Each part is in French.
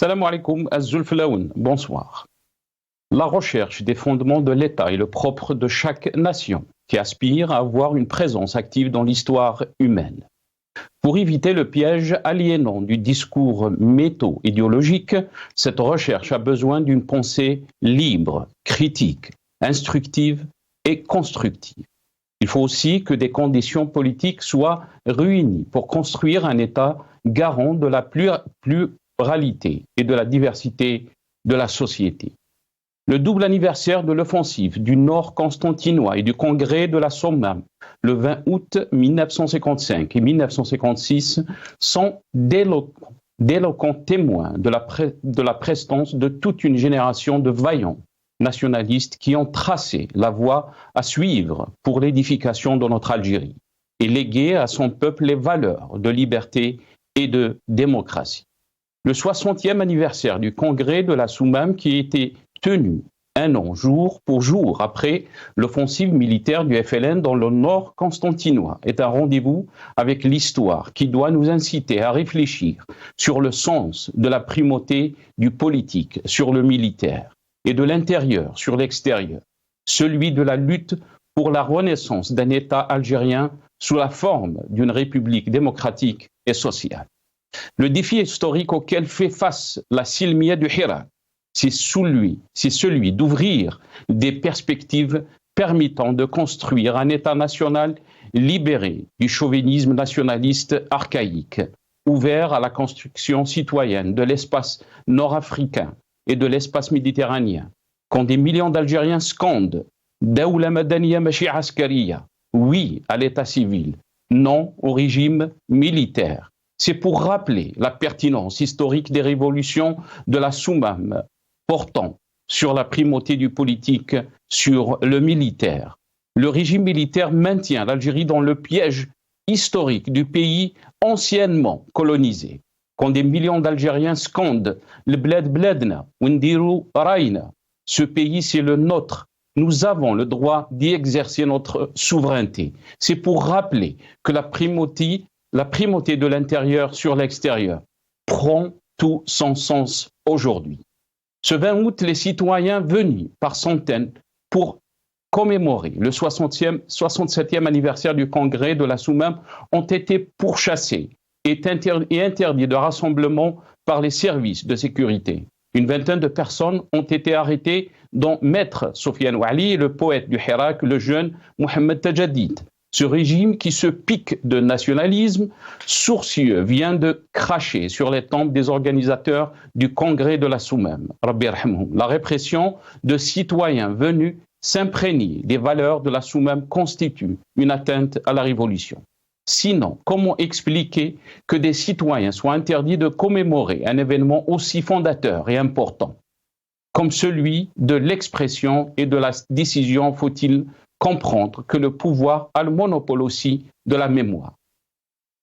Salam alaikum, Az-Zulflaoun, bonsoir. La recherche des fondements de l'État est le propre de chaque nation qui aspire à avoir une présence active dans l'histoire humaine. Pour éviter le piège aliénant du discours métho-idéologique, cette recherche a besoin d'une pensée libre, critique, instructive et constructive. Il faut aussi que des conditions politiques soient réunies pour construire un État garant de la pluralité et de la diversité de la société. Le double anniversaire de l'offensive du Nord constantinois et du congrès de la Somme le 20 août 1955 et 1956 sont d'éloquents témoins de la prestance de toute une génération de vaillants nationalistes qui ont tracé la voie à suivre pour l'édification de notre Algérie et légué à son peuple les valeurs de liberté et de démocratie. Le 60e anniversaire du congrès de la Soumam qui a été tenu un an jour pour jour après l'offensive militaire du FLN dans le nord constantinois est un rendez-vous avec l'histoire qui doit nous inciter à réfléchir sur le sens de la primauté du politique sur le militaire et de l'intérieur sur l'extérieur, celui de la lutte pour la renaissance d'un État algérien sous la forme d'une république démocratique et sociale. Le défi historique auquel fait face la Silmiya du Hirak, c'est celui d'ouvrir des perspectives permettant de construire un État national libéré du chauvinisme nationaliste archaïque, ouvert à la construction citoyenne de l'espace nord-africain et de l'espace méditerranéen. Quand des millions d'Algériens scandent « Dawla madaniya machi askariya », oui à l'État civil, non au régime militaire. C'est pour rappeler la pertinence historique des révolutions de la Soumam portant sur la primauté du politique sur le militaire. Le régime militaire maintient l'Algérie dans le piège historique du pays anciennement colonisé. Quand des millions d'Algériens scandent « Le bled bledna, windiru raïna », ce pays c'est le nôtre. Nous avons le droit d'y exercer notre souveraineté. C'est pour rappeler que la primauté de l'intérieur sur l'extérieur prend tout son sens aujourd'hui. Ce 20 août, les citoyens venus par centaines pour commémorer le 67e anniversaire du congrès de la Soumam ont été pourchassés et interdits de rassemblement par les services de sécurité. Une vingtaine de personnes ont été arrêtées, dont Maître Sofiane Ouali et le poète du Hirak, le jeune Mohamed Tajadid. Ce régime qui se pique de nationalisme sourcieux vient de cracher sur les tombes des organisateurs du congrès de la Soumam. La répression de citoyens venus s'imprégner des valeurs de la Soumam constitue une atteinte à la révolution. Sinon, comment expliquer que des citoyens soient interdits de commémorer un événement aussi fondateur et important comme celui de l'expression et de la décision, faut-il comprendre que le pouvoir a le monopole aussi de la mémoire.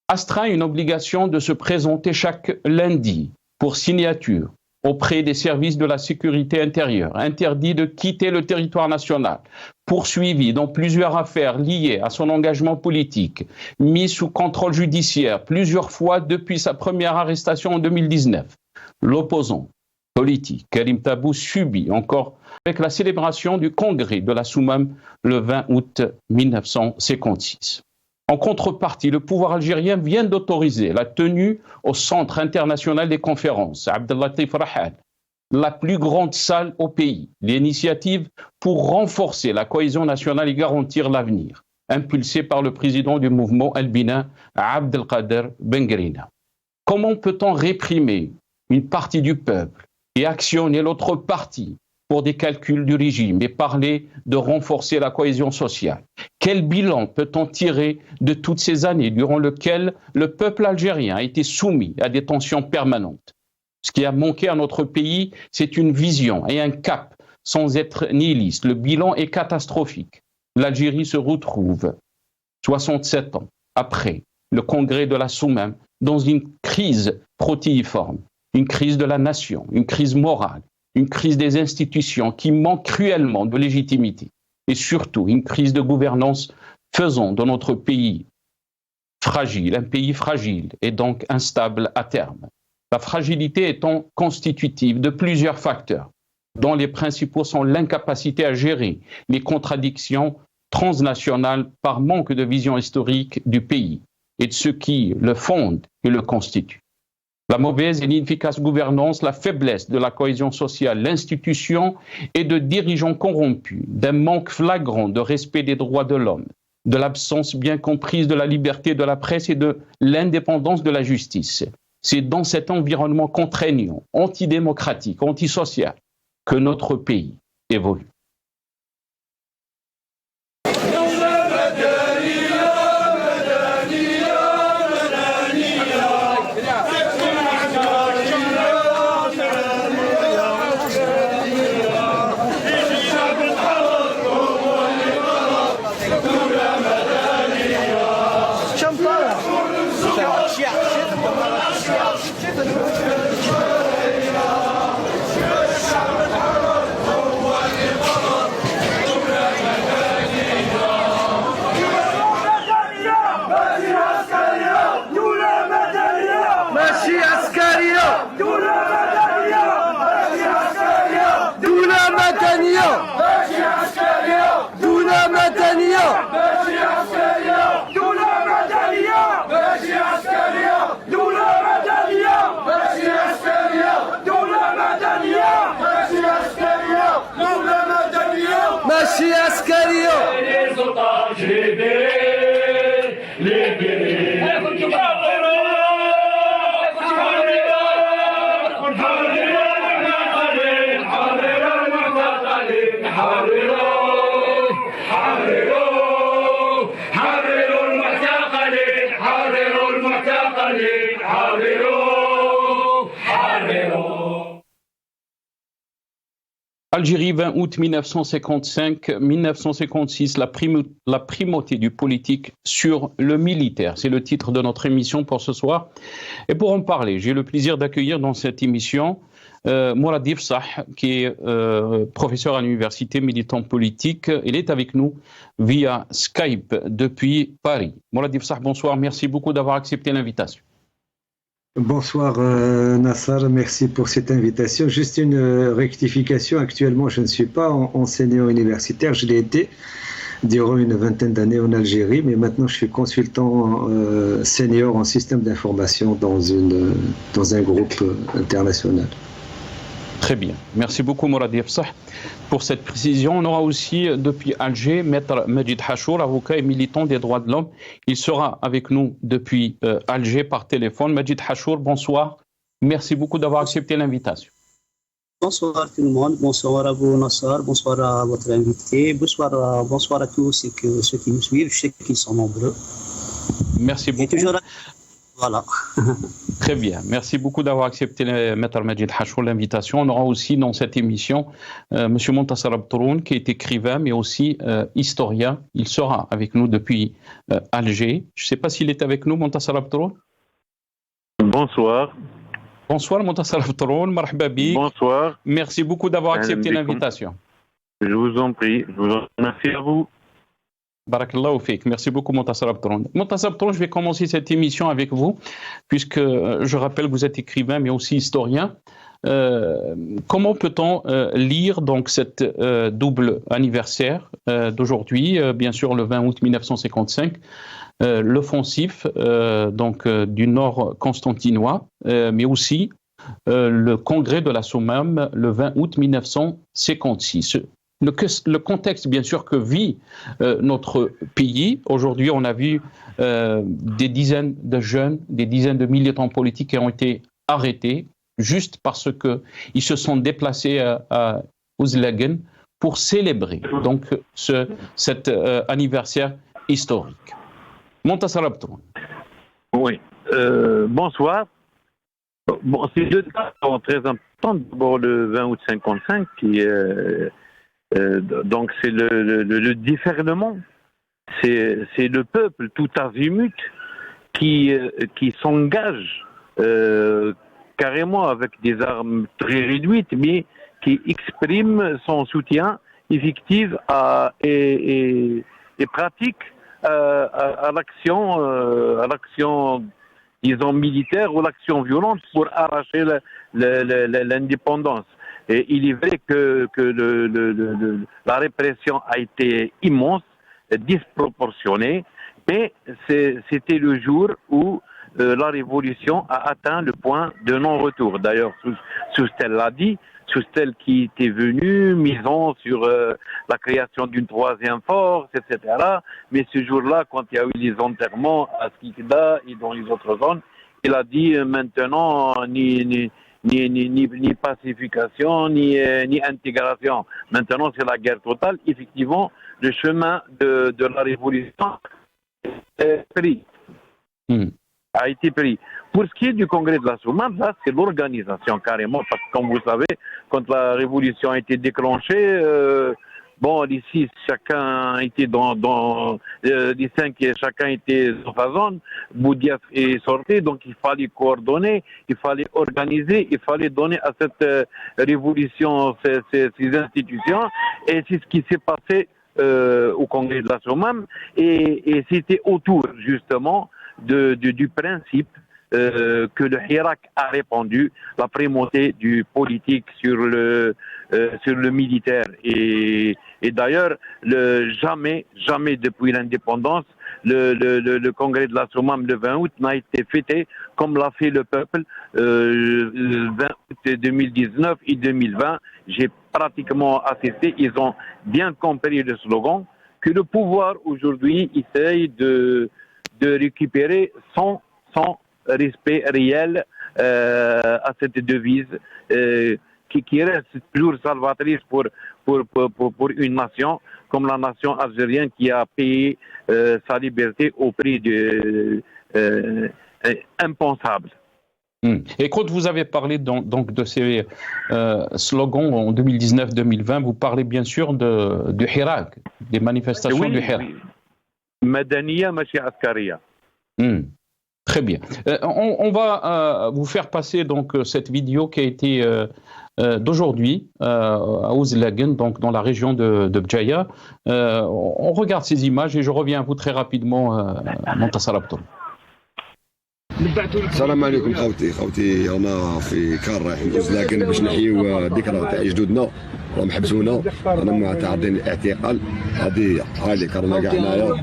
Astreint une obligation de se présenter chaque lundi pour signature auprès des services de la sécurité intérieure, interdit de quitter le territoire national, poursuivi dans plusieurs affaires liées à son engagement politique, mis sous contrôle judiciaire plusieurs fois depuis sa première arrestation en 2019. L'opposant politique Karim Tabou subit encore avec la célébration du congrès de la Soumam le 20 août 1956. En contrepartie, le pouvoir algérien vient d'autoriser la tenue au Centre international des conférences, Abdellatif Rahal, la plus grande salle au pays, l'initiative pour renforcer la cohésion nationale et garantir l'avenir, impulsée par le président du mouvement Al-Bina, Abdelkader Bengrina. Comment peut-on réprimer une partie du peuple et actionner l'autre partie pour des calculs du régime et parler de renforcer la cohésion sociale? Quel bilan peut-on tirer de toutes ces années durant lesquelles le peuple algérien a été soumis à des tensions permanentes? Ce qui a manqué à notre pays, c'est une vision et un cap sans être nihiliste. Le bilan est catastrophique. L'Algérie se retrouve 67 ans après le congrès de la Soumam dans une crise protéiforme, une crise de la nation, une crise morale, une crise des institutions qui manque cruellement de légitimité et surtout une crise de gouvernance faisant de notre pays fragile, un pays fragile et donc instable à terme. La fragilité étant constitutive de plusieurs facteurs, dont les principaux sont l'incapacité à gérer les contradictions transnationales par manque de vision historique du pays et de ce qui le fonde et le constitue. La mauvaise et l'inefficace gouvernance, la faiblesse de la cohésion sociale, l'institution et de dirigeants corrompus, d'un manque flagrant de respect des droits de l'homme, de l'absence bien comprise de la liberté de la presse et de l'indépendance de la justice. C'est dans cet environnement contraignant, antidémocratique, antisocial, que notre pays évolue. ماشي عسكرية Algérie, 20 août 1955-1956, la primauté du politique sur le militaire. C'est le titre de notre émission pour ce soir. Et pour en parler, j'ai le plaisir d'accueillir dans cette émission Mourad Ifsah, qui est professeur à l'université, militant politique. Il est avec nous via Skype depuis Paris. Mourad Ifsah, bonsoir. Merci beaucoup d'avoir accepté l'invitation. Bonsoir Nassar, merci pour cette invitation. Juste une rectification, actuellement je ne suis pas enseignant universitaire, je l'ai été durant une vingtaine d'années en Algérie, mais maintenant je suis consultant senior en système d'information dans un groupe international. Très bien, merci beaucoup Mourad Ifsah pour cette précision. On aura aussi depuis Alger Maître Majid Hachour, avocat et militant des droits de l'homme. Il sera avec nous depuis Alger par téléphone. Majid Hachour, bonsoir. Merci beaucoup d'avoir accepté l'invitation. Bonsoir tout le monde, bonsoir à vous Nassar, bonsoir à votre invité, bonsoir à tous ceux qui nous suivent, je sais qu'ils sont nombreux. Merci beaucoup. Voilà. Très bien. Merci beaucoup d'avoir accepté, Maître Majid Hachour, l'invitation. On aura aussi dans cette émission M. Montassar Abtoroun, qui est écrivain, mais aussi historien. Il sera avec nous depuis Alger. Je ne sais pas s'il est avec nous, Montassar Abtoroun. Bonsoir. Bonsoir, Montassar Abtoroun. Marhaba bik. Bonsoir. Merci beaucoup d'avoir accepté l'invitation. Je vous en prie. Je vous en remercie à vous. Barakallahu fik. Merci beaucoup, Montassar Abtoroun. Montassar Abtoroun, je vais commencer cette émission avec vous, puisque je rappelle que vous êtes écrivain, mais aussi historien. Comment peut-on lire donc cette double anniversaire d'aujourd'hui, bien sûr le 20 août 1955, l'offensif donc du Nord constantinois, mais aussi le congrès de la Sommam le 20 août 1956. Le contexte, bien sûr, que vit notre pays. Aujourd'hui, on a vu des dizaines de jeunes, des dizaines de militants politiques qui ont été arrêtés juste parce qu'ils se sont déplacés à Ouzlagen pour célébrer donc cet anniversaire historique. Montassar Abtoroun. Oui. Bonsoir. Bon, ces deux dates sont très importantes. D'abord, le 20 août 55, qui donc c'est le déferlement, c'est le peuple tout azimut qui s'engage carrément avec des armes très réduites, mais qui exprime son soutien effectif et pratique à l'action disons, militaire ou l'action violente pour arracher l'indépendance. Et il est vrai que la répression a été immense, disproportionnée, mais c'était le jour où la révolution a atteint le point de non-retour. D'ailleurs, Soustelle l'a dit, Soustelle qui était venu, misant sur la création d'une troisième force, etc. Mais ce jour-là, quand il y a eu les enterrements à Skikda et dans les autres zones, il a dit maintenant ni pacification, ni intégration. Maintenant, c'est la guerre totale. Effectivement, le chemin de la révolution est pris. A été pris. Pour ce qui est du congrès de la Soumane, là, c'est l'organisation carrément, parce que comme vous savez, quand la révolution a été déclenchée, bon, les 6, chacun était les 5, chacun était dans sa zone, Boudiaf est sorti, donc il fallait coordonner, il fallait organiser, il fallait donner à cette révolution ces institutions, et c'est ce qui s'est passé au congrès de la Soumane, et c'était autour, justement, du principe que le Hirak a répandu, la primauté du politique sur le militaire. Et d'ailleurs, jamais depuis l'indépendance, le congrès de la Soumane le 20 août n'a été fêté comme l'a fait le peuple le 20 août 2019 et 2020. J'ai pratiquement assisté, ils ont bien compris le slogan, que le pouvoir aujourd'hui essaye de récupérer sans respect réel à cette devise qui reste toujours salvatrice pour une nation comme la nation algérienne qui a payé sa liberté au prix impensable. Et quand vous avez parlé donc de ces slogans en 2019-2020, vous parlez bien sûr du Hirak, des manifestations du Hirak. Madaniya, machi askariya. Très bien. On va vous faire passer donc cette vidéo qui a été d'aujourd'hui à Ouzlagen, donc dans la région de Bjaya. On regarde ces images et je reviens à vous très rapidement, Montassar Abdoul. السلام عليكم خوتي انا في كار رايحين اوزلاكن باش نحيو ذكرى تاع جدودنا راهم حبسونا انا معترضين الاعتقال هذه هاي كرنا كاع هنايا.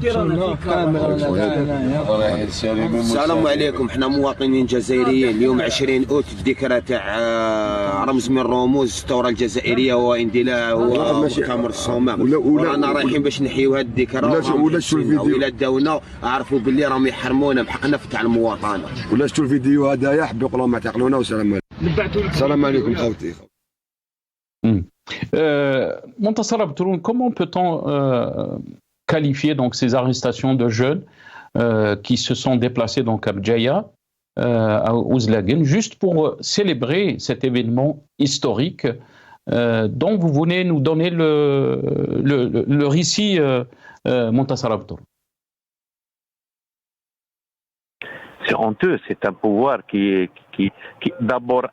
السلام عليكم، حنا مواطنين جزائريين. اليوم 20 اوت الذكرى تاع رمز من رموز الثوره الجزائريه هو اندلاع هو مؤتمر الصومال، ورانا رايحين باش نحيو هذه الذكرى. ولا داونا عرفوا باللي راهم يحرمونا بحقنا في تاع المواطنه. ولا شفتوا الفيديو هذايا حبوا يقولوا ما تعقلونا. والسلام عليكم. السلام عليكم خوتي. Montassar Abdoul, comment peut-on qualifier donc ces arrestations de jeunes qui se sont déplacés donc à Bjaya, à Ouzlagen, juste pour célébrer cet événement historique dont vous venez nous donner le récit, Montassar Abdoul? C'est honteux, c'est un pouvoir qui d'abord,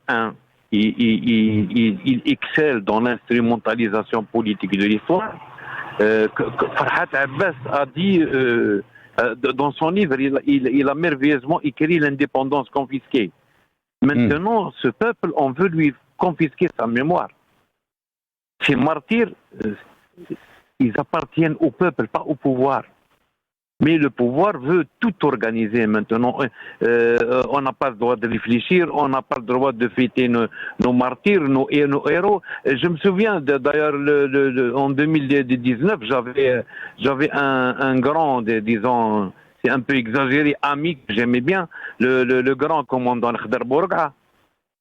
il excelle dans l'instrumentalisation politique de l'histoire. Farhat Abbas a dit dans son livre, il a merveilleusement écrit l'indépendance confisquée. Maintenant, ce peuple, on veut lui confisquer sa mémoire. Ces martyrs, ils appartiennent au peuple, pas au pouvoir. Mais le pouvoir veut tout organiser maintenant. On n'a pas le droit de réfléchir, on n'a pas le droit de fêter nos martyrs, nos héros. Je me souviens d'ailleurs en 2019, j'avais un grand, disons, c'est un peu exagéré, ami que j'aimais bien, le grand commandant Khder Bourga.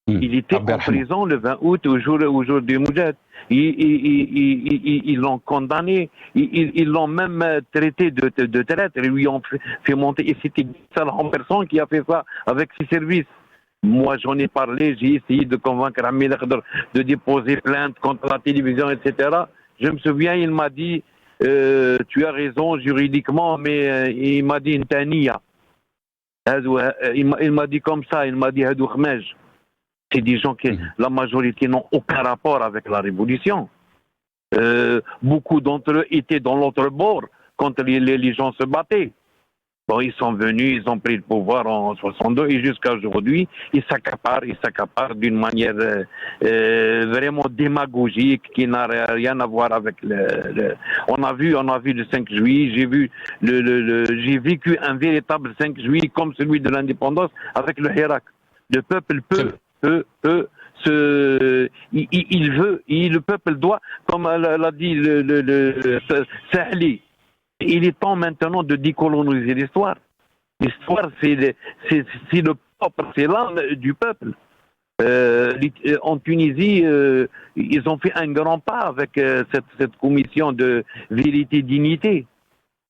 Il était en prison le 20 août au jour du Moujad. Ils l'ont condamné, ils l'ont même traité de traître, ils lui ont fait monter, et c'était ça en personne qui a fait ça avec ses services. Moi j'en ai parlé, j'ai essayé de convaincre Amil Khder de déposer plainte contre la télévision, etc. Je me souviens, il m'a dit tu as raison juridiquement, mais il m'a dit Ntania. Il m'a dit comme ça, il m'a dit Hadou Khmej. C'est des gens qui, la majorité, n'ont aucun rapport avec la révolution. Beaucoup d'entre eux étaient dans l'autre bord quand les gens se battaient. Bon, ils sont venus, ils ont pris le pouvoir en 62 et jusqu'à aujourd'hui, ils s'accaparent d'une manière vraiment démagogique qui n'a rien à voir avec On a vu le 5 juillet, j'ai vécu un véritable 5 juillet comme celui de l'indépendance avec le Hirak. Le peuple le peuple doit, comme l'a dit le Sahli, il est temps maintenant de décoloniser l'histoire. L'histoire, c'est le peuple, c'est l'âme du peuple. En Tunisie, ils ont fait un grand pas avec cette commission de vérité et dignité.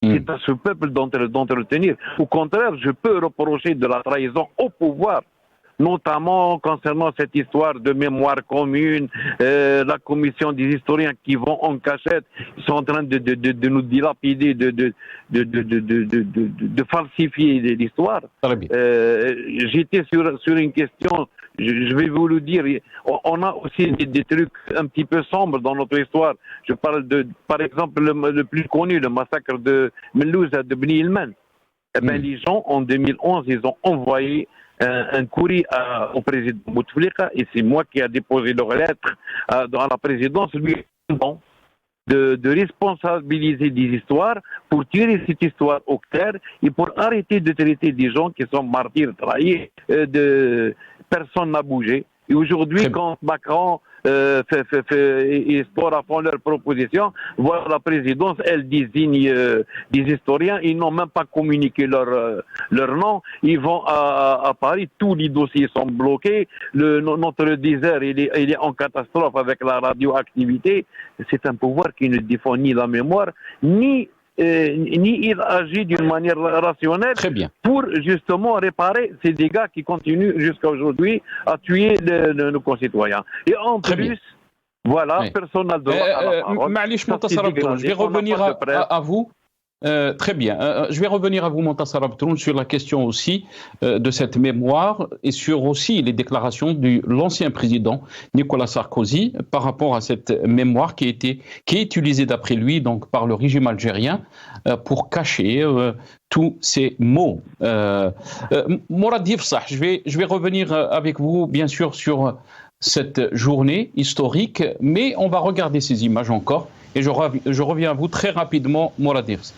C'est à ce peuple d'entretenir. Au contraire, je peux reprocher de la trahison au pouvoir, notamment concernant cette histoire de mémoire commune, la commission des historiens qui vont en cachette, ils sont en train de nous dilapider, de falsifier l'histoire. J'étais sur une question, je vais vous le dire, on a aussi des trucs un petit peu sombres dans notre histoire. Je parle par exemple, le plus connu, le massacre de Melouza, de Bni Ilman. Les gens, en 2011, ils ont envoyé un courrier au président Bouteflika, et c'est moi qui ai déposé leur lettre dans la présidence, lui de responsabiliser des histoires pour tirer cette histoire au clair et pour arrêter de traiter des gens qui sont martyrs, trahis, personne n'a bougé. Et aujourd'hui, quand Macron et Spora font leurs propositions, voilà, la présidence, elle désigne des historiens, ils n'ont même pas communiqué leur nom, ils vont à Paris, tous les dossiers sont bloqués, notre désert il est en catastrophe avec la radioactivité. C'est un pouvoir qui ne défend ni la mémoire, ni il agit d'une manière rationnelle pour justement réparer ces dégâts qui continuent jusqu'à aujourd'hui à tuer nos concitoyens. Et en plus, voilà, personne n'a le droit à la parole. Je vais revenir à vous. Très bien. Je vais revenir à vous, Montassar Abdroun, sur la question aussi de cette mémoire et sur aussi les déclarations de l'ancien président Nicolas Sarkozy par rapport à cette mémoire qui est utilisée d'après lui donc par le régime algérien pour cacher tous ces mots. Morad Yefsah, je vais revenir avec vous bien sûr sur cette journée historique, mais on va regarder ces images encore et je reviens à vous très rapidement, Morad Yefsah.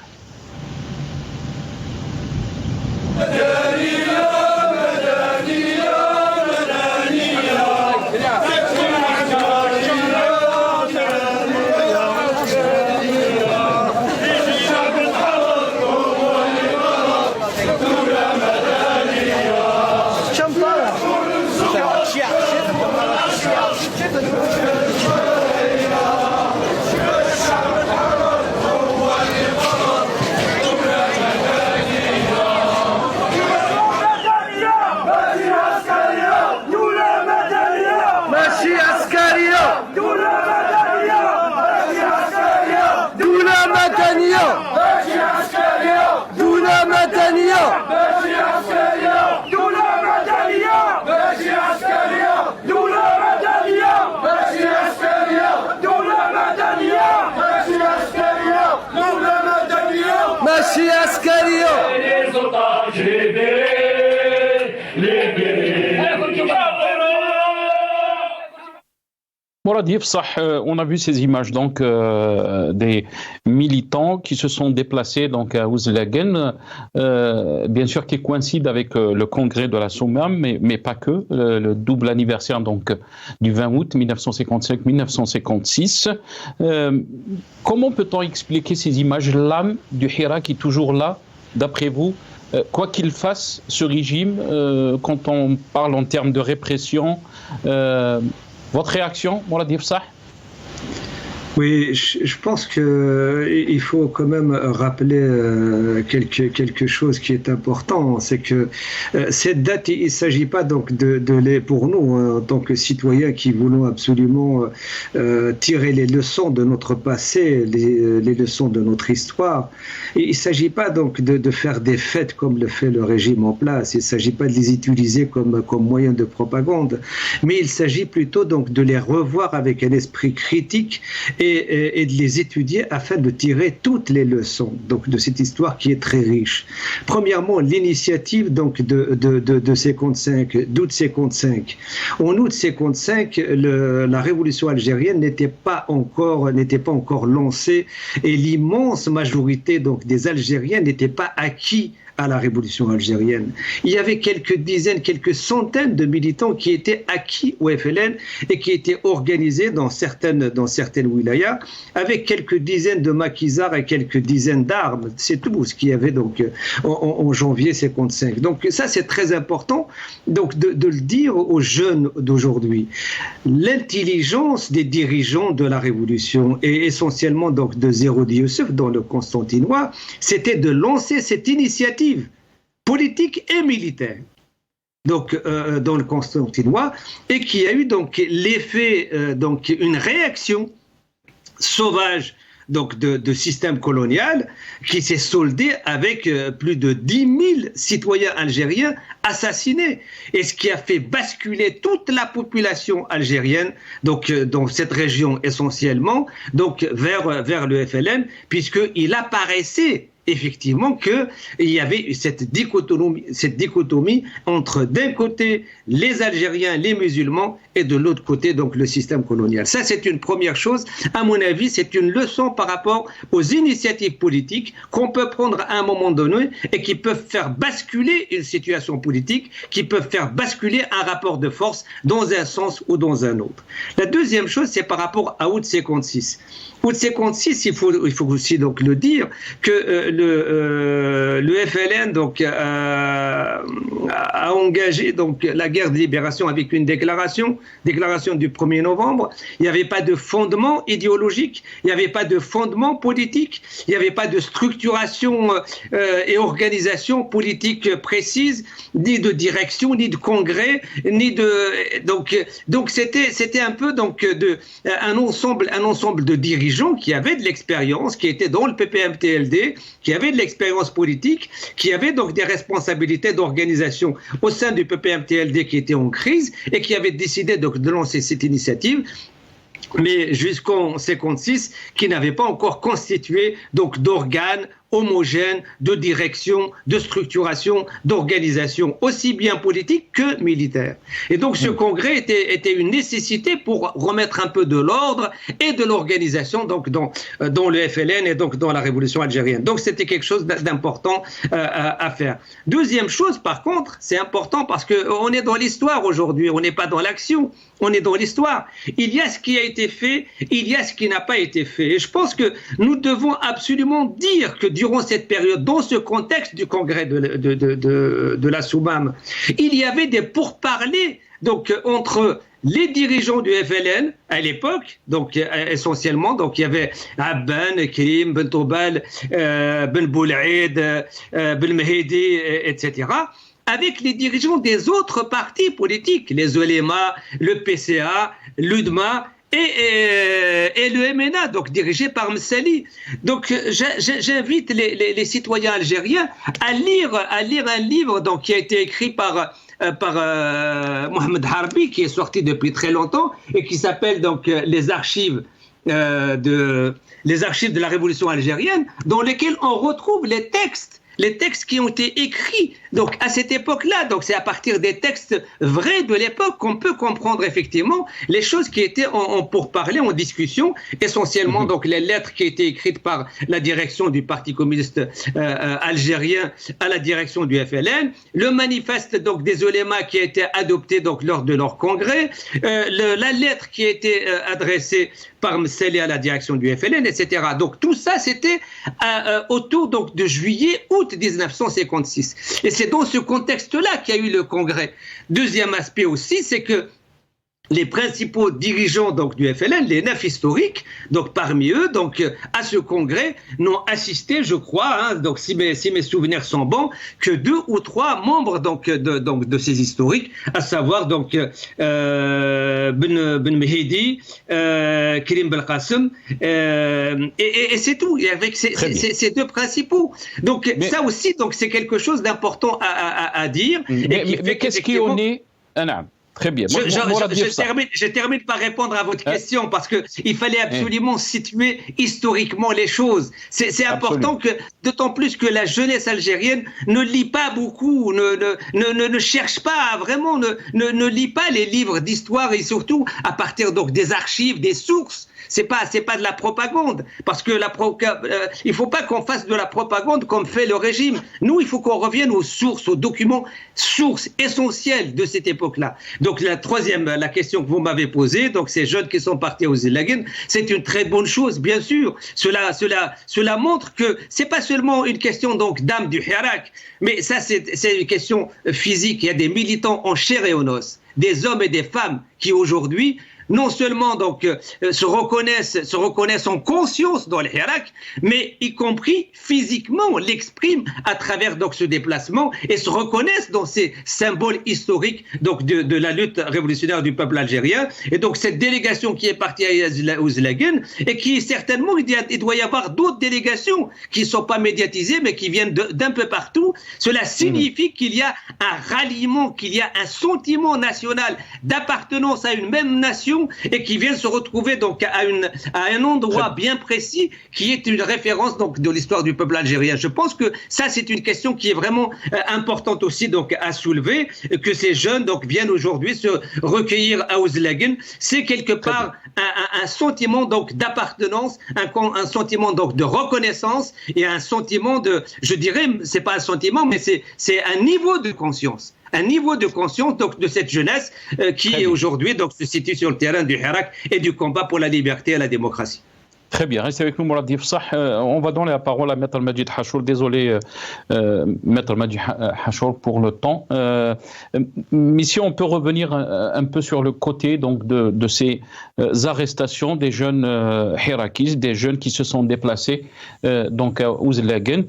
ماشي عسكرية Morad Yefsah, on a vu ces images donc des militants qui se sont déplacés donc à Ouzlagen, bien sûr qui coïncide avec le congrès de la Soumam, mais pas que, le double anniversaire donc du 20 août 1955-1956. Comment peut-on expliquer ces images? L'âme du Hirak qui est toujours là, d'après vous, quoi qu'il fasse, ce régime, quand on parle en termes de répression, votre réaction, Morad Yefsah? Oui, je pense qu'il faut quand même rappeler quelque chose qui est important, c'est que cette date, il ne s'agit pas donc pour nous, en tant que citoyens qui voulons absolument tirer les leçons de notre passé, les leçons de notre histoire. Il ne s'agit pas donc de faire des fêtes comme le fait le régime en place, il ne s'agit pas de les utiliser comme moyen de propagande, mais il s'agit plutôt donc de les revoir avec un esprit critique et de les étudier afin de tirer toutes les leçons donc, de cette histoire qui est très riche. Premièrement, l'initiative donc, de 55, d'août 55. En août 55, la révolution algérienne n'était pas encore lancée et l'immense majorité donc, des Algériens n'étaient pas acquis à la révolution algérienne. Il y avait quelques dizaines, quelques centaines de militants qui étaient acquis au FLN et qui étaient organisés dans certaines wilayas avec quelques dizaines de maquisards et quelques dizaines d'armes. C'est tout ce qu'il y avait donc en janvier 55. Donc ça c'est très important donc de le dire aux jeunes d'aujourd'hui. L'intelligence des dirigeants de la révolution et essentiellement donc de Zerodi Youssef dans le Constantinois, c'était de lancer cette initiative politique et militaire donc dans le Constantinois et qui a eu donc l'effet donc une réaction sauvage donc de système colonial qui s'est soldé avec plus de 10 000 citoyens algériens assassinés et ce qui a fait basculer toute la population algérienne donc dans cette région essentiellement donc vers le FLN puisqu'il apparaissait effectivement qu'il y avait cette dichotomie entre d'un côté les Algériens, les musulmans et de l'autre côté donc le système colonial. Ça c'est une première chose. À mon avis, c'est une leçon par rapport aux initiatives politiques qu'on peut prendre à un moment donné et qui peuvent faire basculer une situation politique, qui peuvent faire basculer un rapport de force dans un sens ou dans un autre. La deuxième chose, c'est par rapport à août 56. Août 56, il faut aussi donc le dire que le FLN donc a engagé donc la guerre de libération avec une déclaration du 1er novembre. Il n'y avait pas de fondement idéologique, il n'y avait pas de fondement politique, il n'y avait pas de structuration et organisation politique précise, ni de direction, ni de congrès, ni de donc c'était un peu donc un ensemble de dirigeants qui avaient de l'expérience, qui étaient dans le PPM-TLD, qui avaient de l'expérience politique, qui avaient donc des responsabilités d'organisation au sein du PPM-TLD qui était en crise et qui avaient décidé donc de lancer cette initiative, mais jusqu'en 56, qui n'avait pas encore constitué donc d'organes homogènes, de direction, de structuration, d'organisation, aussi bien politique que militaire. Et donc ce congrès était une nécessité pour remettre un peu de l'ordre et de l'organisation donc dans le FLN et donc dans la révolution algérienne. Donc c'était quelque chose d'important à faire. Deuxième chose, par contre, c'est important parce qu'on est dans l'histoire aujourd'hui, on n'est pas dans l'action, on est dans l'histoire. Il y a ce qui a été fait, il y a ce qui n'a pas été fait. Et je pense que nous devons absolument dire que durant cette période, dans ce contexte du congrès de la Soumam, il y avait des pourparlers donc, entre les dirigeants du FLN à l'époque, donc essentiellement, donc il y avait Abban, Krim, Ben Toubal, Ben Boulaïd, Ben Mehdi, etc., avec les dirigeants des autres partis politiques, les Oulémas, le PCA, l'UDMA, et le MNA, donc dirigé par Msali. Donc j'invite les citoyens algériens à lire un livre donc, qui a été écrit par Mohamed Harbi, qui est sorti depuis très longtemps et qui s'appelle donc les archives de la révolution algérienne, dans lesquels on retrouve les textes qui ont été écrits donc à cette époque-là. Donc c'est à partir des textes vrais de l'époque qu'on peut comprendre effectivement les choses qui étaient en pourparlers, en discussion, essentiellement donc les lettres qui étaient écrites par la direction du Parti communiste algérien à la direction du FLN, le manifeste donc des oulémas qui a été adopté donc lors de leur congrès, la lettre qui a été adressée par Msali à la direction du FLN, etc. Donc tout ça c'était autour donc de juillet-août 1956. Et c'est dans ce contexte-là qu'il y a eu le congrès. Deuxième aspect aussi, c'est que les principaux dirigeants donc du FLN, les 9 historiques, donc parmi eux, donc à ce congrès, n'ont assisté, je crois, donc si mes souvenirs sont bons, que 2 ou 3 membres donc de ces historiques, à savoir donc Ben Mehdi, Karim Belkacem, et c'est tout. Et avec ces 2 principaux. Donc ça aussi, donc c'est quelque chose d'important à dire. Mais qu'est-ce qui en est Très bien. Je termine par répondre à votre question parce qu'il fallait absolument situer historiquement les choses. C'est important que, d'autant plus que la jeunesse algérienne ne lit pas beaucoup, ne cherche pas vraiment, ne lit pas les livres d'histoire et surtout à partir donc des archives, des sources. C'est pas de la propagande, parce que il faut pas qu'on fasse de la propagande comme fait le régime. Nous, il faut qu'on revienne aux sources, aux documents, sources essentielles de cette époque-là. Donc la question que vous m'avez posée, donc ces jeunes qui sont partis aux Zelagen, c'est une très bonne chose, bien sûr. Cela montre que c'est pas seulement une question donc d'âme du Hirak, mais ça c'est une question physique. Il y a des militants en chair et en os, des hommes et des femmes qui aujourd'hui non seulement donc se reconnaissent en conscience dans le Hirak, mais y compris physiquement l'expriment à travers donc ce déplacement et se reconnaissent dans ces symboles historiques donc de la lutte révolutionnaire du peuple algérien. Et donc cette délégation qui est partie à Ouzlagen et qui certainement il doit y avoir d'autres délégations qui ne sont pas médiatisées mais qui viennent d'un peu partout. Cela signifie qu'il y a un ralliement, qu'il y a un sentiment national d'appartenance à une même nation et qui viennent se retrouver donc à un endroit bien précis qui est une référence donc de l'histoire du peuple algérien. Je pense que ça c'est une question qui est vraiment importante aussi donc à soulever, que ces jeunes donc viennent aujourd'hui se recueillir à Ouzlagen. C'est quelque part un sentiment donc d'appartenance, un sentiment donc de reconnaissance et un sentiment de, je dirais, c'est pas un sentiment mais c'est un niveau de conscience. Un niveau de conscience donc, de cette jeunesse qui aujourd'hui donc se situe sur le terrain du Hirak et du combat pour la liberté et la démocratie. Très bien, restez avec nous, Mourad Difsah. On va donner la parole à Maître Majid Hachour. Désolé, Maître Majid Hachour, pour le temps. Mais si on peut revenir un peu sur le côté donc, de ces arrestations des jeunes Hirakis, des jeunes qui se sont déplacés donc, à Ouzlagen.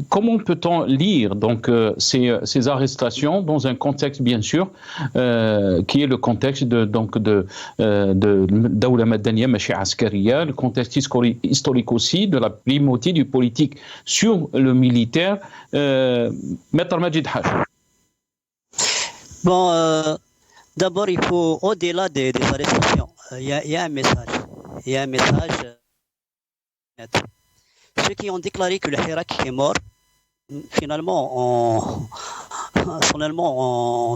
Comment peut-on lire donc, ces arrestations dans un contexte, bien sûr, qui est le contexte de Daoula Madaniya Machi Askariya, le contexte historique aussi de la primauté du politique sur le militaire. Maître Majid Hachour. Bon, d'abord, il faut, au-delà des arrestations, il y a un message. Il y a un message. Ceux qui ont déclaré que le Hirak est mort, finalement,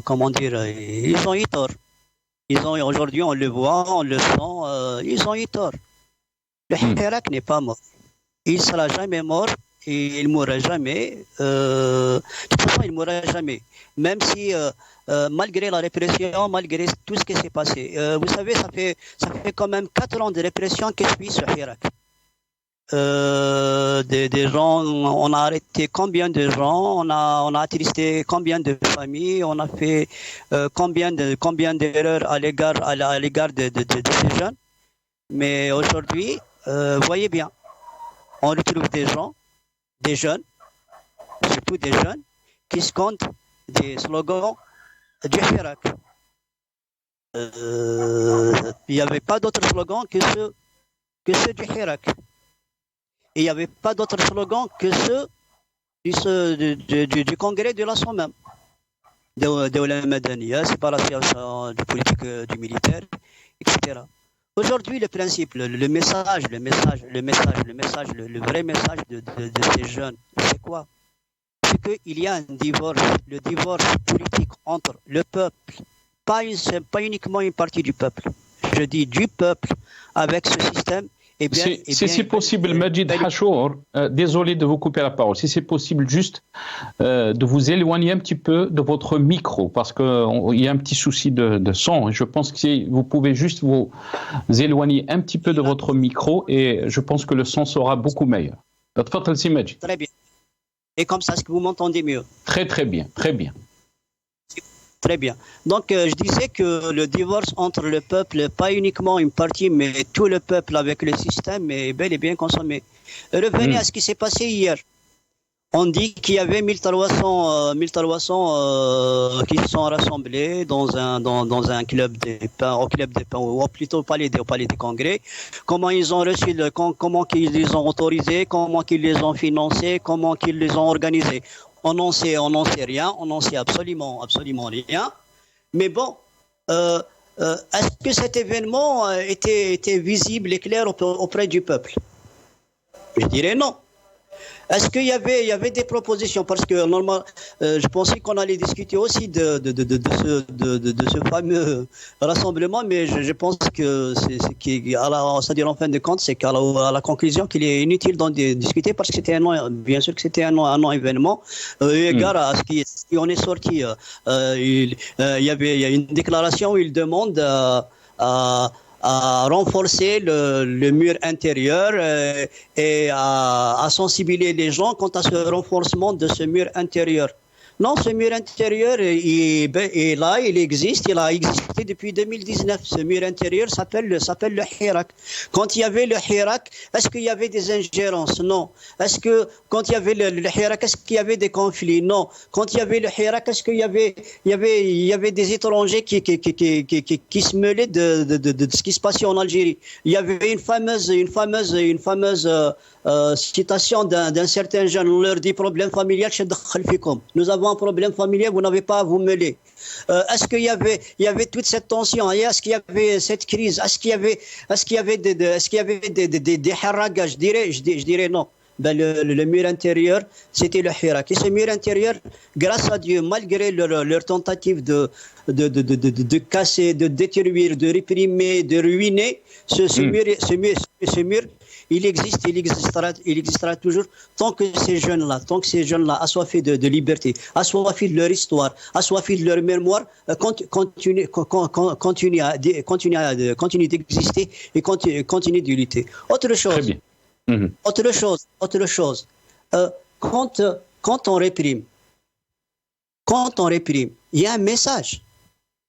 comment dire, ils ont eu tort. Aujourd'hui, on le voit, on le sent, ils ont eu tort. Le Hirak n'est pas mort. Il ne sera jamais mort et il ne mourra jamais. De toute façon, il ne mourra jamais. Même si, malgré la répression, malgré tout ce qui s'est passé, vous savez, ça fait quand même 4 ans de répression qui suit ce Hirak. Des gens, on a arrêté combien de gens, on a attristé combien de familles, on a fait combien d'erreurs à l'égard de ces jeunes. Mais aujourd'hui, voyez bien, on retrouve des jeunes, surtout des jeunes, qui scandent des slogans du Hirak. Il n'y avait pas d'autres slogans que ceux du Hirak. Et il n'y avait pas d'autres slogans que ceux du congrès de l'Assemblée même. De la Madaniya, séparation du politique du militaire, etc. Aujourd'hui, le principe, le vrai message de ces jeunes, c'est quoi? C'est qu'il y a un divorce, le divorce politique entre le peuple, pas uniquement une partie du peuple, je dis du peuple, avec ce système. Si c'est possible, Majid Hachour, désolé de vous couper la parole, si c'est possible juste de vous éloigner un petit peu de votre micro, parce qu'il y a un petit souci de son, et je pense que vous pouvez juste vous éloigner un petit peu de votre micro, et je pense que le son sera beaucoup meilleur. Très bien. Et comme ça, est-ce que vous m'entendez mieux? Très bien, très bien. Très bien. Donc, je disais que le divorce entre le peuple, pas uniquement une partie, mais tout le peuple avec le système est bel et bien consommé. Revenez à ce qui s'est passé hier. On dit qu'il y avait 1300 qui se sont rassemblés dans un club des pains, au club des pains, ou plutôt au palais des congrès. Comment ils ont reçu comment qu'ils les ont autorisés, comment qu'ils les ont financés, comment qu'ils les ont organisés. On n'en sait rien, on n'en sait absolument rien. Mais bon, est-ce que cet événement était visible et clair auprès du peuple? Je dirais non. Est-ce qu'il y avait des propositions? Parce que normalement, je pensais qu'on allait discuter aussi de ce fameux rassemblement, mais je pense que c'est-à-dire en fin de compte, c'est qu'à la conclusion qu'il est inutile d'en discuter parce que c'était bien sûr que c'était un non-événement. Égard à ce qui en est sorti, il y a une déclaration où il demande à renforcer le mur intérieur et à sensibiliser les gens quant à ce renforcement de ce mur intérieur. Non, ce mur intérieur est là, il existe, il a existé depuis 2019. Ce mur intérieur s'appelle le Hirak. Quand il y avait le Hirak, est-ce qu'il y avait des ingérences? Non. Est-ce que quand il y avait le Hirak, est-ce qu'il y avait des conflits? Non. Quand il y avait le Hirak, est-ce qu'il y avait des étrangers qui se mêlaient de ce qui se passait en Algérie? Il y avait une fameuse citation d'un certain jeune, on leur dit problème familial, nous avons un problème familial, vous n'avez pas à vous mêler. Est-ce qu'il y avait toute cette tension? Est-ce qu'il y avait cette crise? Est-ce qu'il y avait des harragas? Je dirais non. Ben le mur intérieur, c'était le Hirak. Et ce mur intérieur, grâce à Dieu, malgré leur tentative de casser, de détruire, de réprimer, de ruiner, ce mur, il existera toujours tant que ces jeunes-là, assoiffés de liberté, assoiffés de leur histoire, assoiffés de leur mémoire, continuent d'exister et continuent de lutter. Autre chose. Très bien. Autre chose. Quand on réprime, il y a un message.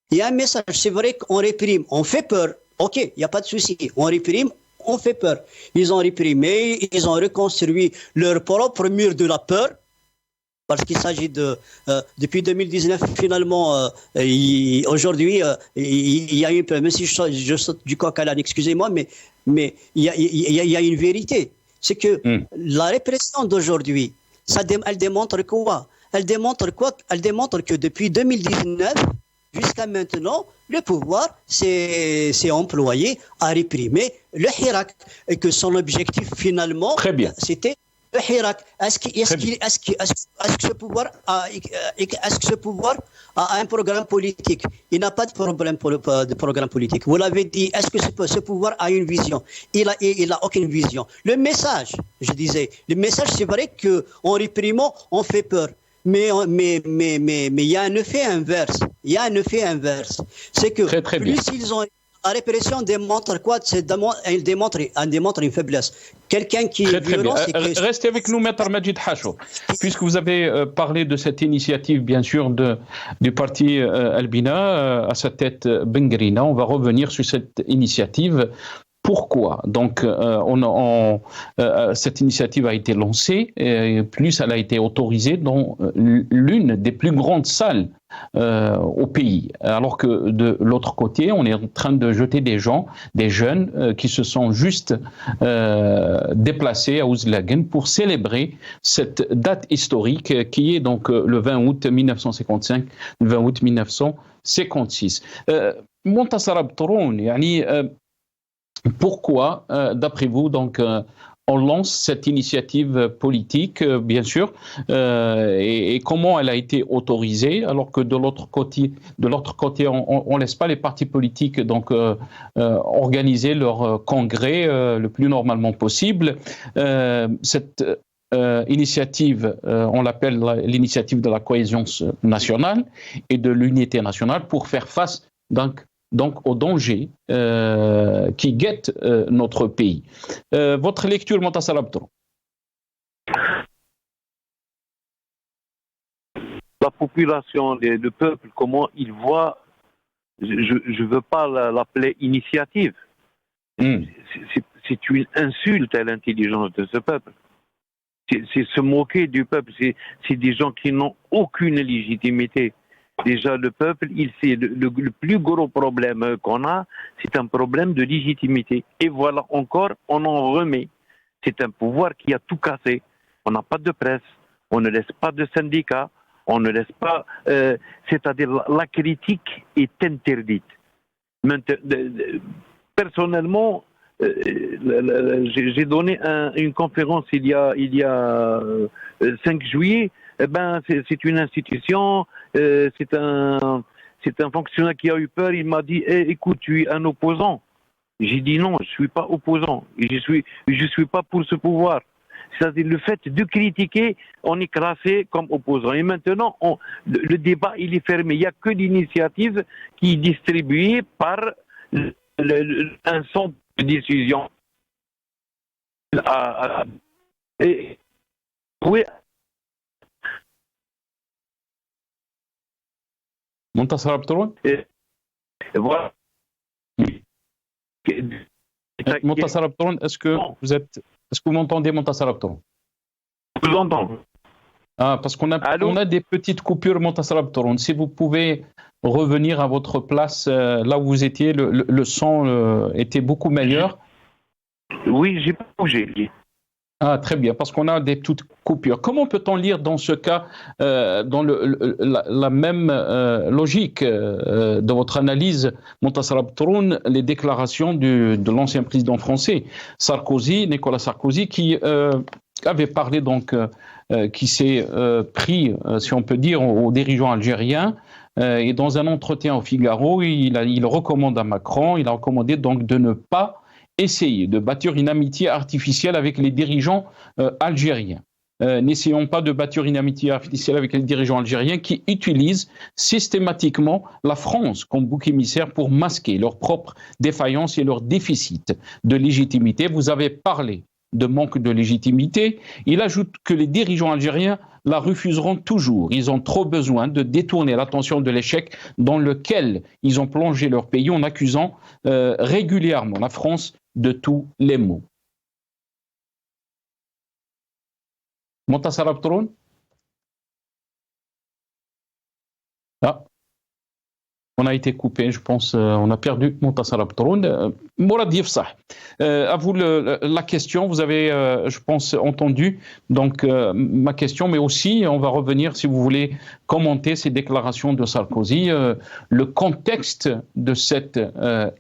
C'est vrai qu'on réprime, on fait peur. Ok, il n'y a pas de souci. On réprime, on fait peur. Ils ont réprimé, ils ont reconstruit leur propre mur de la peur. Parce qu'il s'agit depuis 2019, finalement, aujourd'hui, il y a eu, même si je saute du coq à l'âne, excusez-moi, mais il y a une vérité. C'est que la répression d'aujourd'hui, elle démontre quoi? Elle démontre que depuis 2019, jusqu'à maintenant, le pouvoir s'est employé à réprimer le Hirak. Et que son objectif, finalement, c'était le Hirak. Est-ce que ce pouvoir a un programme politique? Il n'a pas de programme politique. Vous l'avez dit, est-ce que ce pouvoir a une vision? Il a aucune vision. Le message, c'est vrai qu'en réprimant, on fait peur. Mais il y a un effet inverse. C'est que plus ils ont... La répression démontre quoi? Elle démontre une faiblesse. Quelqu'un qui est violent... Restez avec nous, Maître Majid Hacho. Puisque vous avez parlé de cette initiative, bien sûr, du parti Albina, à sa tête Bengrina, on va revenir sur cette initiative. Pourquoi? Donc, cette initiative a été lancée, et plus elle a été autorisée dans l'une des plus grandes salles au pays. Alors que de l'autre côté, on est en train de jeter des jeunes qui se sont juste déplacés à Ouzlagen pour célébrer cette date historique qui est donc le 20 août 1955, le 20 août 1956. Montassar Abtoroun, pourquoi, d'après vous, donc, on lance cette initiative politique, bien sûr, et comment elle a été autorisée, alors que de l'autre côté, on laisse pas les partis politiques donc organiser leur congrès le plus normalement possible. Cette initiative, on l'appelle l'initiative de la cohésion nationale et de l'unité nationale pour faire face donc aux dangers qui guettent notre pays. Votre lecture, Montassar Abtoroun? La population, le peuple, comment il voit, je ne veux pas l'appeler initiative. C'est une insulte à l'intelligence de ce peuple. C'est se moquer du peuple. C'est des gens qui n'ont aucune légitimité. Déjà, le peuple, le plus gros problème qu'on a, c'est un problème de légitimité. Et voilà encore, on en remet. C'est un pouvoir qui a tout cassé. On n'a pas de presse, on ne laisse pas de syndicats, On ne laisse pas, c'est-à-dire la critique est interdite. Personnellement, j'ai donné une conférence il y a 5 juillet. C'est une institution, c'est un fonctionnaire qui a eu peur. Il m'a dit écoute, tu es un opposant. J'ai dit non, je suis pas opposant. Je suis pas pour ce pouvoir. C'est-à-dire le fait de critiquer, on est classé comme opposant. Et maintenant, le débat il est fermé. Il n'y a que l'initiative qui est distribuée par un centre de décision. Oui. Montassar Abdroun. Voilà. Montassar Abdroun, est-ce que vous m'entendez, Montassar Abdroun? Je vous entends. Parce qu'on a des petites coupures, Montassar Abdroun. Si vous pouvez revenir à votre place, là où vous étiez, le son était beaucoup meilleur. Oui, j'ai pas bougé. Très bien, parce qu'on a des toutes coupures. Comment peut-on lire dans ce cas, dans la même logique de votre analyse, Montassar Abdroun, les déclarations de l'ancien président français, Nicolas Sarkozy, qui avait parlé donc, qui s'est pris, si on peut dire, aux dirigeants algériens, et dans un entretien au Figaro, il recommande à Macron, il a recommandé donc de ne pas essayer de bâtir une amitié artificielle avec les dirigeants algériens. N'essayons pas de bâtir une amitié artificielle avec les dirigeants algériens qui utilisent systématiquement la France comme bouc émissaire pour masquer leurs propres défaillances et leurs déficits de légitimité. Vous avez parlé de manque de légitimité. Il ajoute que les dirigeants algériens la refuseront toujours. Ils ont trop besoin de détourner l'attention de l'échec dans lequel ils ont plongé leur pays en accusant régulièrement la France de tous les maux. Montassar Abdroun? On a été coupé, je pense, on a perdu Montassar Abdroun. Mourad Yefsah, à vous la question, vous avez, je pense, entendu donc, ma question, mais aussi, on va revenir, si vous voulez, commenter ces déclarations de Sarkozy, le contexte de cette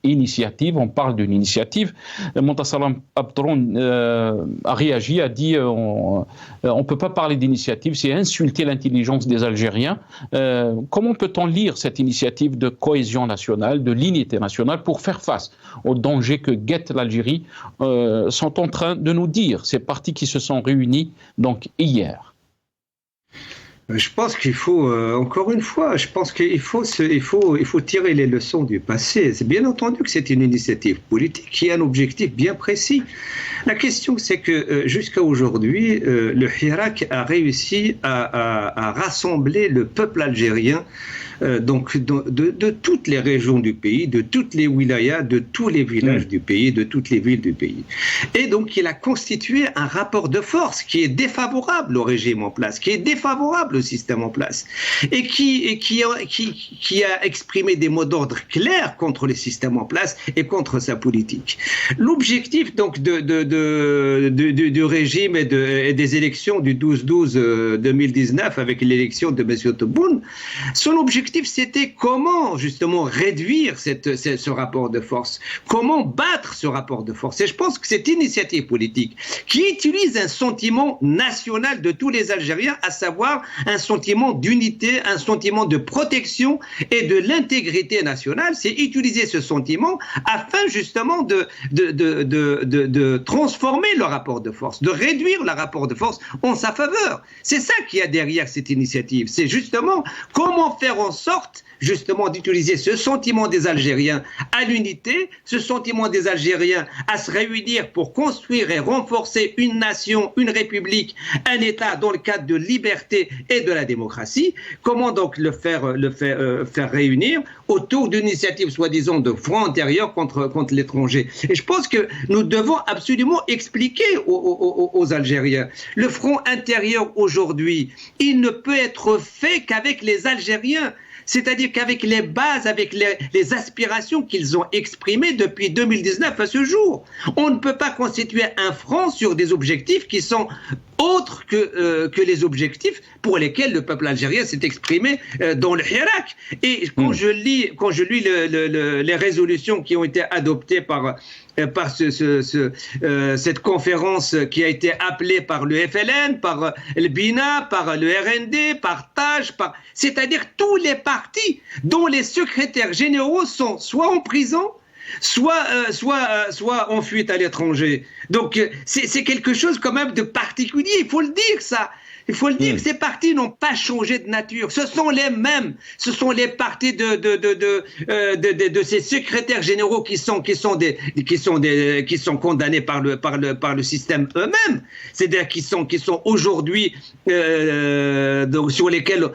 initiative, on parle d'une initiative. Montassar Abdroun a réagi, a dit on ne peut pas parler d'initiative, c'est insulter l'intelligence des Algériens. Comment peut-on lire cette initiative de cohésion nationale, de l'unité nationale pour faire face aux dangers que guette l'Algérie, sont en train de nous dire, ces partis qui se sont réunis donc hier? Je pense qu'il faut, encore une fois, je pense qu'il faut tirer les leçons du passé. C'est bien entendu que c'est une initiative politique qui a un objectif bien précis. La question, c'est que jusqu'à aujourd'hui, le Hirak a réussi à rassembler le peuple algérien donc de toutes les régions du pays, de toutes les wilayas, de tous les villages du pays, de toutes les villes du pays. Et donc il a constitué un rapport de force qui est défavorable au régime en place, qui est défavorable au système en place, et qui a exprimé des mots d'ordre clairs contre le système en place et contre sa politique. L'objectif donc du régime et des élections du 12-12 2019 avec l'élection de M. Tebboune, son objectif c'était comment justement réduire ce rapport de force, comment battre ce rapport de force. Et je pense que cette initiative politique qui utilise un sentiment national de tous les Algériens, à savoir un sentiment d'unité, un sentiment de protection et de l'intégrité nationale, c'est utiliser ce sentiment afin justement de transformer le rapport de force, de réduire le rapport de force en sa faveur. C'est ça qu'il y a derrière cette initiative. C'est justement comment faire en sorte justement d'utiliser ce sentiment des Algériens à l'unité, ce sentiment des Algériens à se réunir pour construire et renforcer une nation, une république, un État dans le cadre de liberté et de la démocratie. Comment donc le faire réunir autour d'une initiative soi-disant de front intérieur contre l'étranger. Et je pense que nous devons absolument expliquer aux Algériens. Le front intérieur aujourd'hui, il ne peut être fait qu'avec les Algériens. C'est-à-dire qu'avec les bases, avec les aspirations qu'ils ont exprimées depuis 2019 à ce jour. On ne peut pas constituer un front sur des objectifs qui sont autres que les objectifs pour lesquels le peuple algérien s'est exprimé dans le Hirak. Et quand je lis les résolutions qui ont été adoptées par cette conférence qui a été appelée par le FLN, par le BINA, par le RND, par TAJ, c'est-à-dire tous les partis dont les secrétaires généraux sont soit en prison, soit en fuite à l'étranger. Donc c'est quelque chose quand même de particulier, il faut le dire ça. Il faut le dire, ces partis n'ont pas changé de nature. Ce sont les mêmes. Ce sont les partis de ces secrétaires généraux qui sont condamnés par le système eux-mêmes. C'est-à-dire qui sont aujourd'hui sur lesquels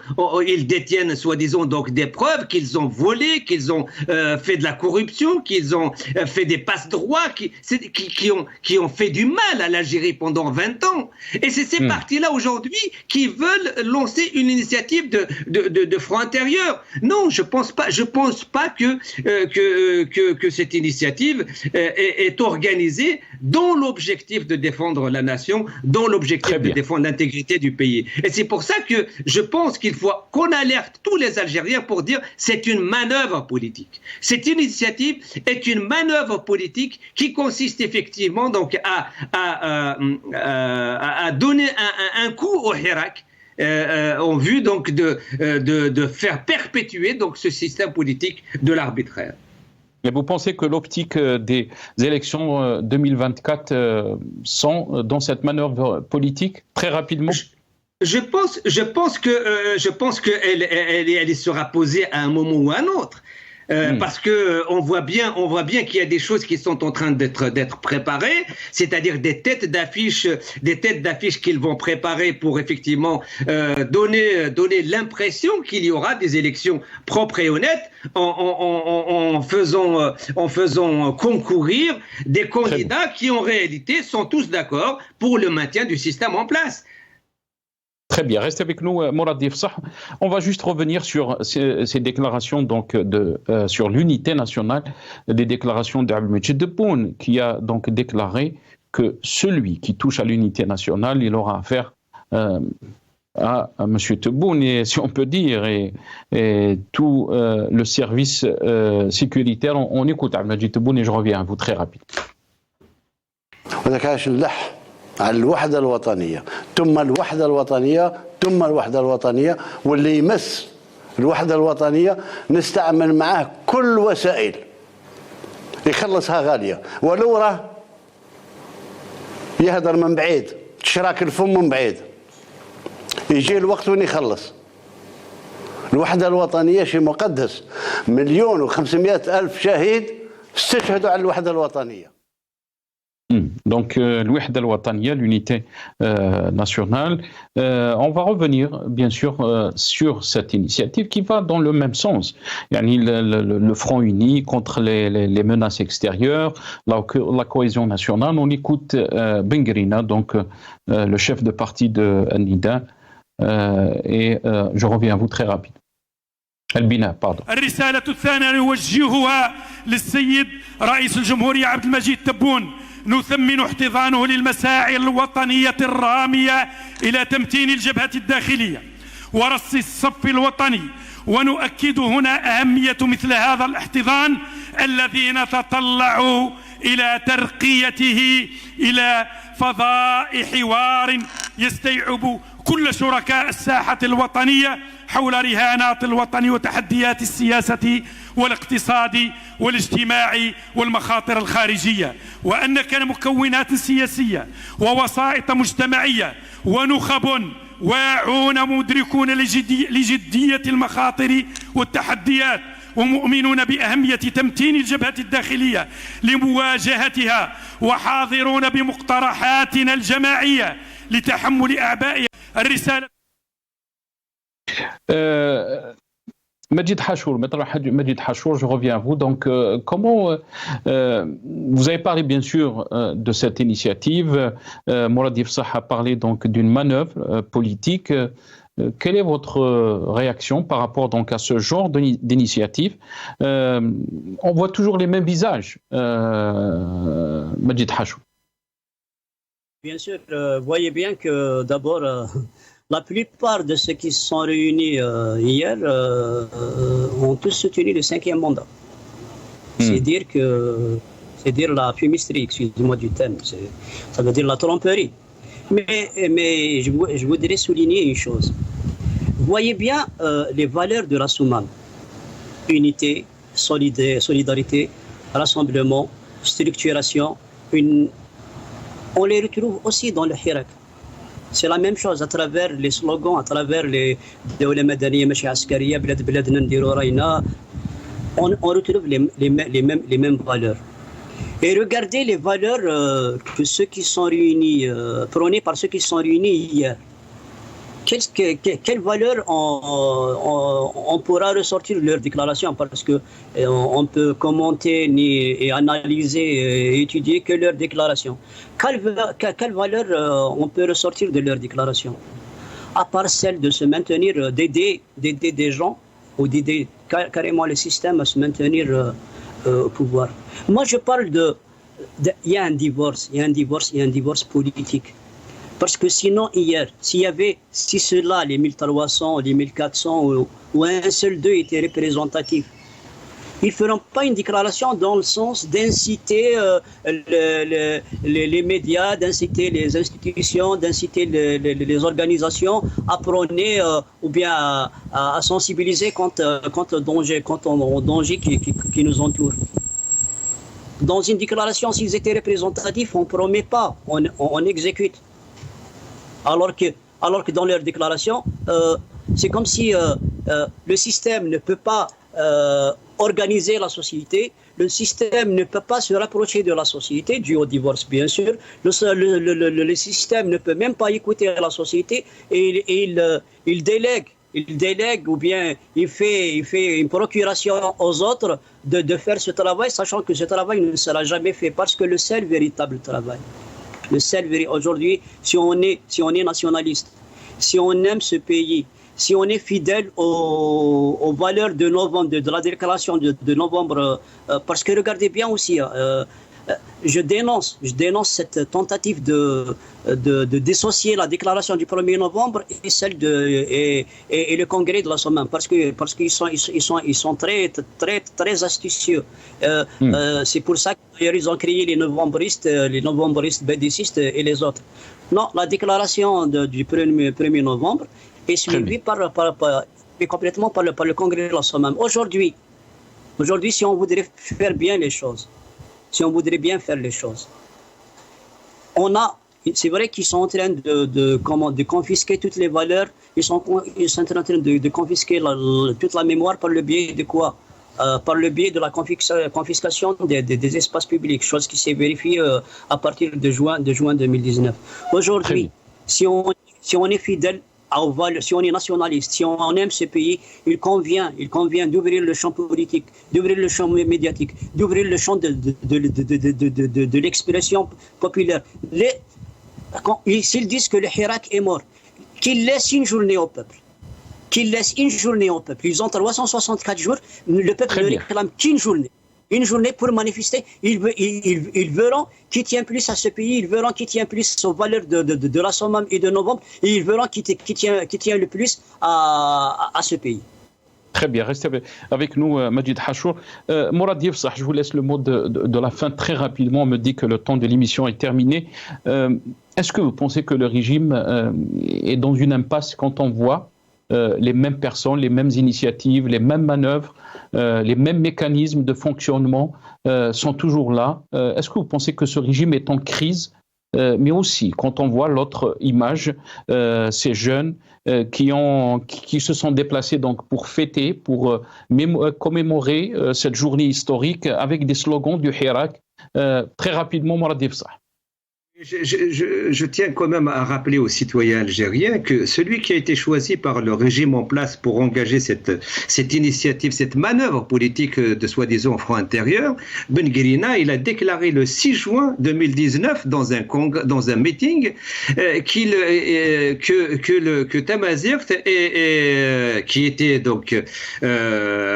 ils détiennent soi-disant donc des preuves qu'ils ont volé, qu'ils ont fait de la corruption, qu'ils ont fait des passe-droits, qui ont fait du mal à l'Algérie pendant 20 ans. Et c'est ces partis-là aujourd'hui qui veulent lancer une initiative de front intérieur. Non, je pense pas que cette initiative est organisée dans l'objectif de défendre la nation, dans l'objectif de défendre l'intégrité du pays. Et c'est pour ça que je pense qu'il faut qu'on alerte tous les Algériens pour dire c'est une manœuvre politique. Cette initiative est une manœuvre politique qui consiste effectivement donc à donner un coup au Hirak en vue donc de faire perpétuer donc ce système politique de l'arbitraire. Mais vous pensez que l'optique des élections 2024 sont dans cette manœuvre politique très rapidement? Je pense qu'elle sera posée à un moment ou à un autre. Parce que on voit bien qu'il y a des choses qui sont en train d'être préparées, c'est-à-dire des têtes d'affiche qu'ils vont préparer pour effectivement donner l'impression qu'il y aura des élections propres et honnêtes en faisant concourir des candidats qui en réalité sont tous d'accord pour le maintien du système en place. Très bien, restez avec nous, Mourad Difsah. On va juste revenir sur ces déclarations donc sur l'unité nationale, des déclarations d'Abdelmajid Tebboune, qui a donc déclaré que celui qui touche à l'unité nationale, il aura affaire à M. Tebboune, et si on peut dire, et tout le service sécuritaire. On écoute Abdelmajid Tebboune et je reviens à vous très rapidement. على الوحدة الوطنية ثم الوحدة الوطنية ثم الوحدة الوطنية، واللي يمس الوحدة الوطنية نستعمل معاه كل وسائل يخلصها غالية، ولو راه يهدر من بعيد تشراك الفم من بعيد يجي الوقت وين يخلص. الوحدة الوطنية شيء مقدس، 1,500,000 شهيد استشهدوا على الوحدة الوطنية. Donc, l'unité nationale. On va revenir, bien sûr, sur cette initiative qui va dans le même sens. Le front uni contre les menaces extérieures, la cohésion nationale. On écoute Bengrina, donc le chef de parti de Nida, et je reviens à vous très rapide. البناء pardon. الرسالة الثانية نوجهها للسيد رئيس الجمهورية عبد المجيد تبون، نثمن احتضانه للمساعي الوطنية الرامية إلى تمتين الجبهة الداخلية ورص الصف الوطني، ونؤكد هنا أهمية مثل هذا الاحتضان الذي نتطلع إلى ترقيته إلى فضاء حوار يستوعب كل شركاء الساحة الوطنية حول رهانات الوطن وتحديات السياسة والاقتصاد والاجتماعي والمخاطر الخارجية، وأن كان مكونات سياسية ووسائط مجتمعية ونخب واعون مدركون لجدية المخاطر والتحديات ومؤمنون بأهمية تمتين الجبهة الداخلية لمواجهتها، وحاضرون بمقترحاتنا الجماعية لتحمل أعباء الرسالة. Majid Hachour, je reviens à vous. Donc, comment vous avez parlé bien sûr de cette initiative. Mourad Difsah a parlé donc d'une manœuvre politique. Quelle est votre réaction par rapport donc à ce genre d'initiative? On voit toujours les mêmes visages. Majid Hachour. Bien sûr, voyez bien que d'abord, la plupart de ceux qui se sont réunis hier ont tous soutenu le 5e mandat. C'est dire la fumisterie, excusez-moi du terme, ça veut dire la tromperie. Mais je voudrais souligner une chose. Voyez bien les valeurs de la Soumam. Unité, solidarité, rassemblement, structuration. On les retrouve aussi dans le Hirak. C'est la même chose à travers les slogans, à travers les Dawla Madaniya Mashi Askariya, Blad Bladna Ndiru Rayna. On retrouve les mêmes valeurs. Et regardez les valeurs que ceux qui sont réunis, prônées par ceux qui sont réunis hier. Quelles valeurs on pourra ressortir de leur déclaration, parce que on peut commenter et analyser et étudier que leur déclaration. Quelle valeur on peut ressortir de leur déclaration, à part celle de se maintenir, d'aider des gens ou d'aider carrément le système à se maintenir au pouvoir. Moi, je parle il y a un divorce politique. Parce que sinon, hier, si ceux-là, les 1300, les 1400 ou un seul d'eux étaient représentatifs, ils ne feront pas une déclaration dans le sens d'inciter les médias, d'inciter les institutions, d'inciter les organisations à prôner ou bien à sensibiliser contre au danger qui nous entoure. Dans une déclaration, s'ils étaient représentatifs, on ne promet pas, on exécute. Alors que dans leur déclaration, c'est comme si le système ne peut pas organiser la société, le système ne peut pas se rapprocher de la société, dû au divorce bien sûr, le système ne peut même pas écouter la société et il délègue ou bien il fait une procuration aux autres de faire ce travail, sachant que ce travail ne sera jamais fait, parce que le seul véritable travail, aujourd'hui, si on est nationaliste, si on aime ce pays, si on est fidèle aux valeurs de novembre, de la déclaration de novembre, parce que regardez bien aussi, je dénonce cette tentative de dissocier la déclaration du 1er novembre et celle et le congrès de la Soumam, parce qu'ils sont très astucieux. C'est pour ça qu'ils ont créé les novembristes bédécistes et les autres. Non, la déclaration du 1er novembre est suivie complètement par le congrès de la Soumam. Aujourd'hui, si on voudrait faire bien les choses, c'est vrai qu'ils sont en train de confisquer toutes les valeurs, ils sont en train de confisquer toute la mémoire par le biais de quoi? Par le biais de la confiscation des espaces publics, chose qui s'est vérifiée à partir de juin 2019. Aujourd'hui, si on est fidèle aux valeurs, si on est nationaliste, si on aime ce pays, il convient d'ouvrir le champ politique, d'ouvrir le champ médiatique, d'ouvrir le champ de l'expression populaire. S'ils disent que le Hirak est mort, qu'ils laissent une journée au peuple. Ils ont 364 jours, le peuple ne réclame qu'une journée. Une journée pour manifester. Ils verront qui tient plus à ce pays, ils verront qui tient plus aux valeurs de la Soumam et de novembre, et ils verront qui tient le plus à ce pays. Très bien, restez avec nous, Majid Hachour. Mourad Yefsah, je vous laisse le mot de la fin très rapidement. On me dit que le temps de l'émission est terminé. Est-ce que vous pensez que le régime est dans une impasse quand on voit les mêmes personnes, les mêmes initiatives, les mêmes manœuvres, les mêmes mécanismes de fonctionnement sont toujours là? Est-ce que vous pensez que ce régime est en crise? Mais aussi, quand on voit l'autre image, ces jeunes qui se sont déplacés donc pour fêter, pour commémorer cette journée historique avec des slogans du Hirak. Très rapidement, Mourad Yefsah. Je tiens quand même à rappeler aux citoyens algériens que celui qui a été choisi par le régime en place pour engager cette initiative, cette manœuvre politique de soi-disant Front Intérieur, Ben Guérina, il a déclaré le 6 juin 2019 dans un meeting que Tamazight, qui était donc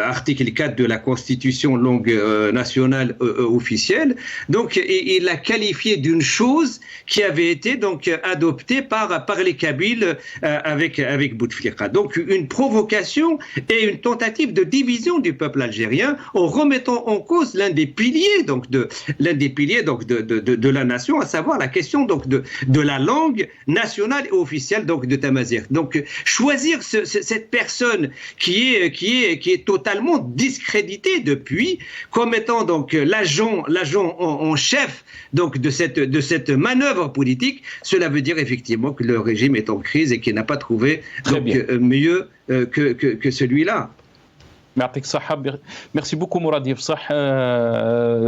article 4 de la Constitution langue nationale officielle, donc il l'a qualifié d'une chose chose qui avait été donc adopté par les Kabyles avec Bouteflika. Donc une provocation et une tentative de division du peuple algérien en remettant en cause l'un des piliers de la nation, à savoir la question donc de la langue nationale et officielle donc de Tamazight. Donc choisir cette personne qui est totalement discréditée depuis comme étant donc l'agent en chef donc de cette manœuvre politique, cela veut dire effectivement que le régime est en crise et qu'il n'a pas trouvé donc mieux que celui-là. Merci beaucoup Mourad Yefsah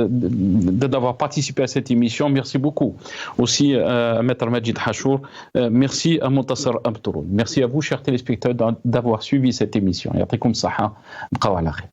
d'avoir participé à cette émission. Merci beaucoup aussi à Maître Majid Hachour. Merci à Montasser Abtouroun. Merci à vous chers téléspectateurs d'avoir suivi cette émission. Yatikum Saha. Bqaw ala khair.